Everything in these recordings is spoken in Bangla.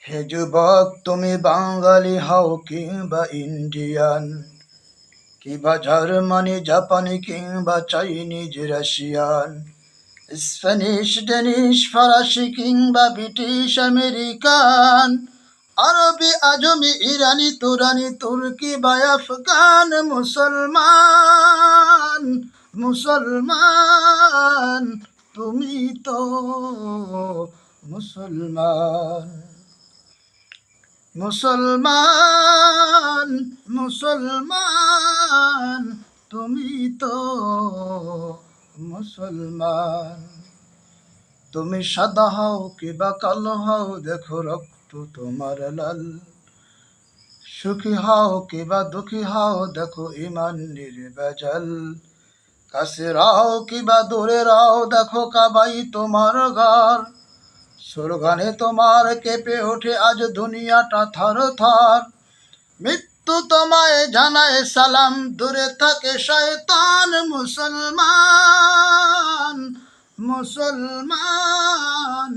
হে যুবক, তুমি বাঙালি হও কিংবা ইন্ডিয়ান, কিংবা জার্মানি, জাপানি কিংবা চাইনিজ, রাশিয়ান, স্প্যানিশ, ডেনিশ, ফরাসি কিংবা ব্রিটিশ আমেরিকান, আরবি, আজমি, ইরানি, তুরানি, তুর্কি বা আফগান, মুসলমান, মুসলমান, তুমি তো মুসলমান। মুসলমান, মুসলমান, তুমি তো মুসলমান। তুমি সাদা হও কিবা কালো হও, দেখো রক্ত তোমার লাল। সুখী হও কিবা দুঃখী হও, দেখো ইমান নির্ভেজাল। কাছে রাও কিবা দূরে রাও, দেখো কাবাই তোমার ঘর। স্লোগানে তোমার কেঁপে ওঠে আজ দুনিয়াটা থর থর। মৃত্যু তোমায় জানায় সালাম, দূরে থাকে শয়তান। মুসলমান, মুসলমান,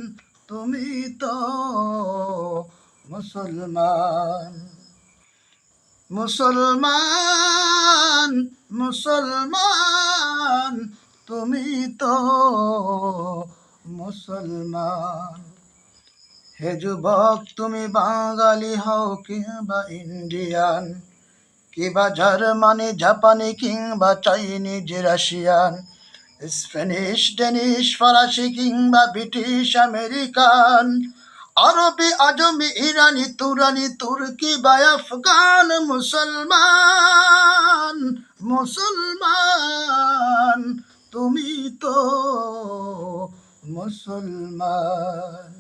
তুমি তো মুসলমান। মুসলমান, মুসলমান, তুমি তো মুসলমান। হে যুবক, তুমি বাঙালি হও কিংবা ইন্ডিয়ান, কিংবা জার্মানি, জাপানি কিংবা চাইনিজ, রাশিয়ান, স্প্যানিশ, ডেনিশ, ফরাসি কিংবা ব্রিটিশ আমেরিকান, আরবি, আজমি, ইরানি, তুরানি, তুর্কি বা আফগান, মুসলমান, মুসলমান, তুমি তো মুসলমান।